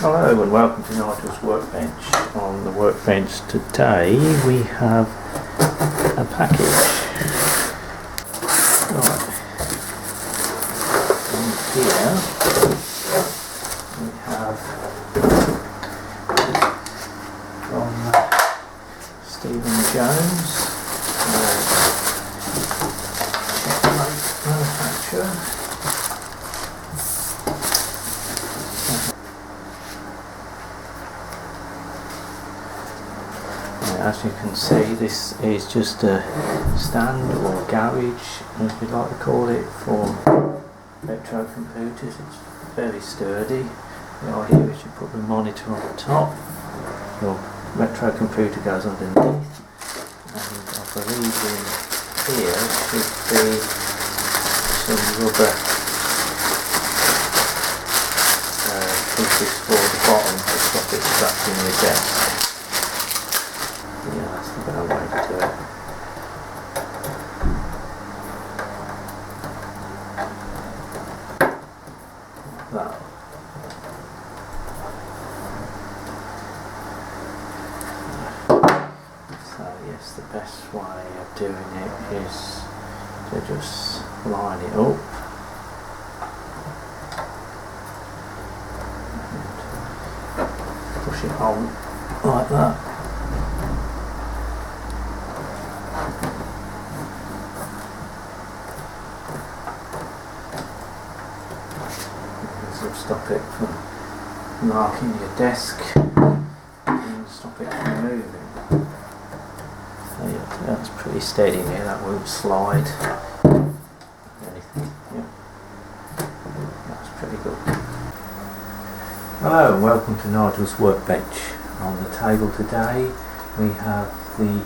Hello and welcome to Nigel's Workbench. On the workbench today we have a package. Right. And here we have from Stephen Jones, Checkmate manufacturer. As you can see, this is just a stand or garage, as we like to call it, for retro computers. It's very sturdy. The idea is you put the monitor on the top, your retro computer goes underneath, and I believe in here should be some rubber pieces for the bottom to stop it scratching your desk. Yeah, that's the better way to do it. Like that. So yes, the best way of doing it is to just line it up and push it on like that. Stop it from marking your desk and stop it from moving. So yeah, that's pretty steady there, that won't slide anything. Yeah. That's pretty good. Hello and welcome to Nigel's Workbench. On the table today we have the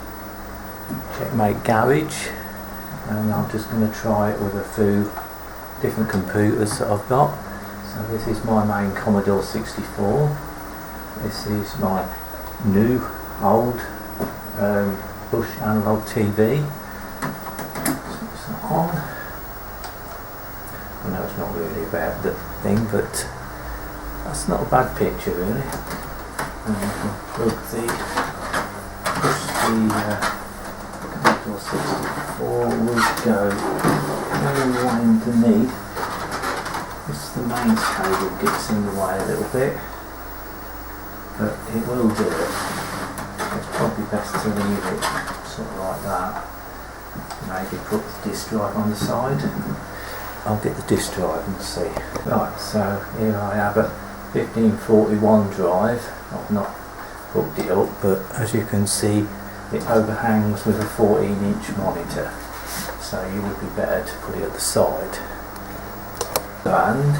Checkmate Garage, and I'm just going to try it with a few different computers that I've got. So this is my main Commodore 64. This is my new old Bush analog TV. Switch that on. I know it's not really about the thing, but that's not a bad picture really. And you can push the Commodore 64 will go all the way underneath. The mains cable gets in the way a little bit, but it will do it. It's probably best to leave it sort of like that. Maybe put the disk drive on the side. I'll get the disk drive and see. Right, so here I have a 1541 drive. I've not hooked it up, but as you can see it overhangs with a 14-inch monitor, so you would be better to put it at the side. And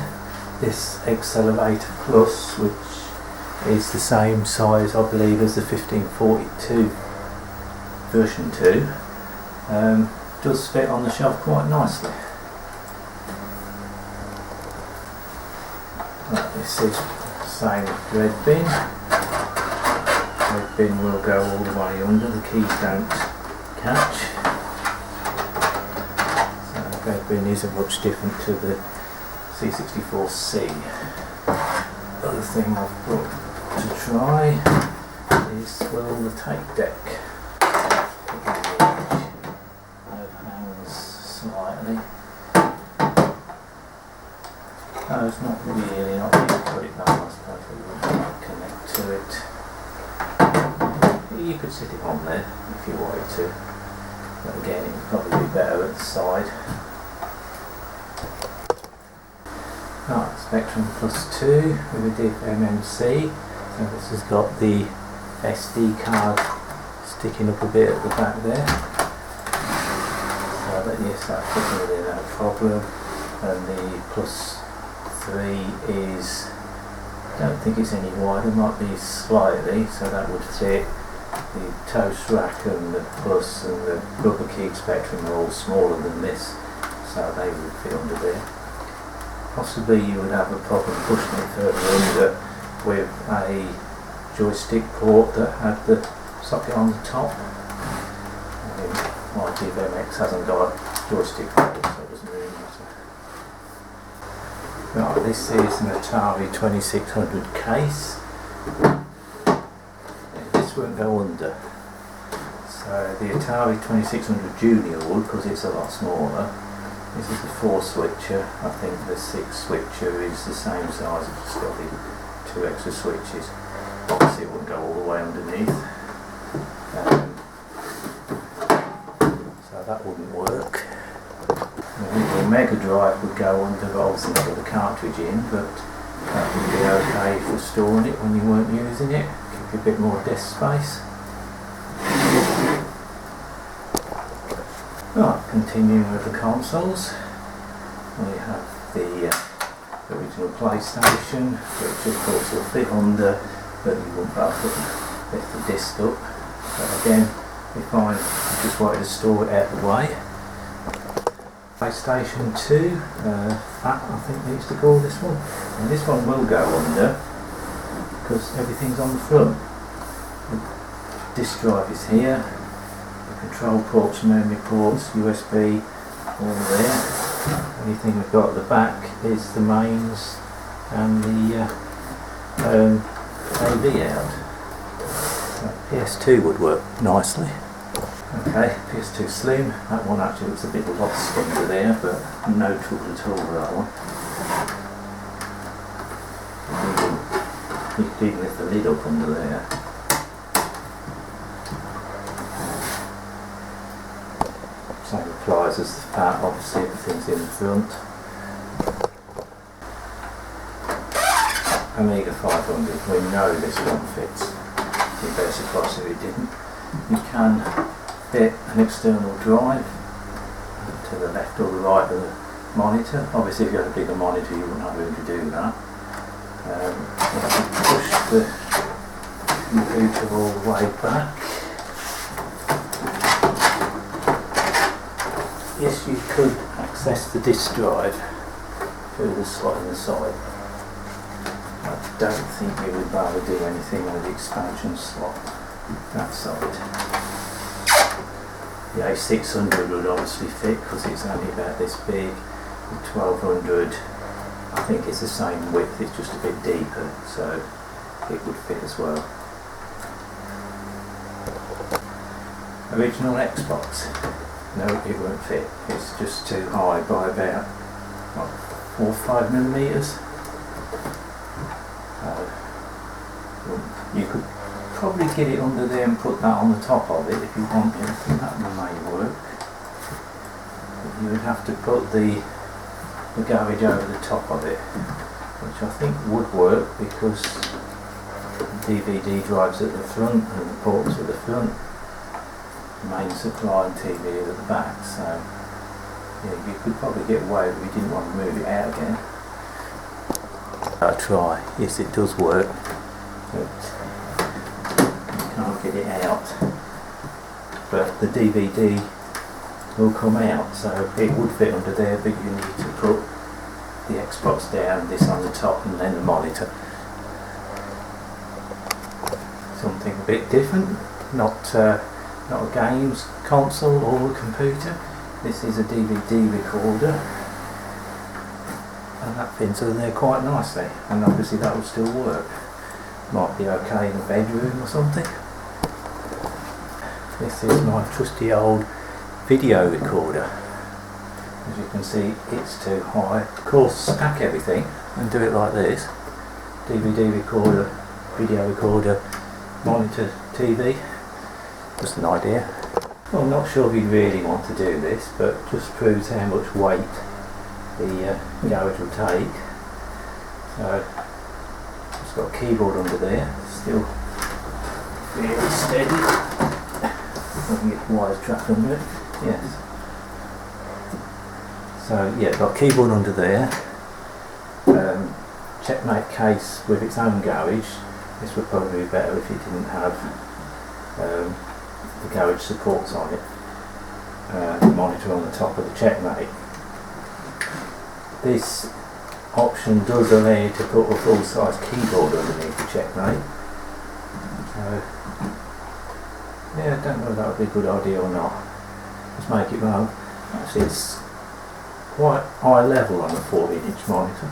this Accelerator Plus, which is the same size I believe as the 1542 version 2, does fit on the shelf quite nicely. This is the same red bin. Red bin will go all the way under, the keys don't catch. So the red bin isn't much different to the C64C. Other thing I've got to try is swirl the tape deck. Overhangs slightly. No, it's not really, not really put it down. I suppose we wouldn't connect to it. You could sit it on there if you wanted to, but again it would probably be better at the side. Right, Spectrum Plus 2 with a diff MMC. So this has got the SD card sticking up a bit at the back there. So that, yes, that's really no problem. And the Plus 3 is, I don't think it's any wider, might be slightly, so that would fit. The toast rack and the Plus and the rubber key Spectrum are all smaller than this, so they would fit under there. Possibly you would have a problem pushing it further under with a joystick port that had the socket on the top. My DivMX hasn't got a joystick port, so it doesn't really matter. Right, this is an Atari 2600 case. This won't go under. So the Atari 2600 Junior would, because it's a lot smaller. This is a 4 switcher. I think the 6 switcher is the same size, it's just got the 2 extra switches. Obviously it wouldn't go all the way underneath. So that wouldn't work. The Mega Drive would go under, but obviously not with the cartridge in, but that would be okay for storing it when you weren't using it. Give you a bit more disk space. Right, continuing with the consoles, we have the original PlayStation, which of course will fit under, but you won't be able to lift the disc up. But again, we find you just wanted to store it out of the way. PlayStation 2, Fat I think they used to call this one, and this one will go under because everything's on the front. The disk drive is here, the control ports, memory ports, USB, all there. The only thing we've got at the back is the mains and the AV out. So PS2 would work nicely. Okay, PS2 Slim, that one actually looks a bit lost under there, but no trouble at all with that one. You could even lift the lid up under there. Same applies as the Fat, obviously everything's in the front. Amiga 500, we know this one fits. You'd be surprised if it didn't. You can fit an external drive to the left or the right of the monitor. Obviously if you had a bigger monitor you wouldn't have room to do that. Push the computer all the way back. Yes, you could access the disk drive through the slot in the side. I don't think you would be able to do anything with the expansion slot that side. The A600 would obviously fit because it's only about this big. The 1200, I think it's the same width, it's just a bit deeper, so it would fit as well. Original Xbox, no, it won't fit. It's just too high by about what, 4 or 5 millimeters. You could probably get it under there and put that on the top of it if you want it. I think that may work. But you would have to put the garage over the top of it, which I think would work because the DVD drive's at the front and the ports at the front. The main supply and TV is at the back, so yeah, you could probably get away if you didn't want to move it out again. I'll try. Yes, it does work. But can't get it out, but the DVD will come out, so it would fit under there, but you need to put the Xbox down, this on the top, and then the monitor. Something a bit different, not a games console or a computer. This is a DVD recorder, and that fits under there quite nicely, and obviously that will still work. Might be okay in a bedroom or something. This is my trusty old video recorder. As you can see, it's too high. Of course, stack everything and do it like this. DVD recorder, video recorder, monitor, TV. Just an idea. Well, I'm not sure if you'd really want to do this, but just proves how much weight the garage will take. So, it's got a keyboard under there, still really steady. I can get the wires trapped under it. Yes. So yeah, got a keyboard under there. Checkmate case with its own garage. This would probably be better if it didn't have the garage supports on it. The monitor on the top of the Checkmate. This option does allow you to put a full-size keyboard underneath the Checkmate. So yeah, I don't know if that would be a good idea or not. Let's make it run. Actually, it's quite high level on a 14-inch monitor.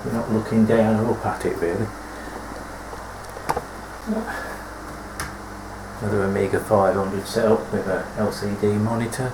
you're not looking down or up at it really. Another Amiga 500 setup with a LCD monitor.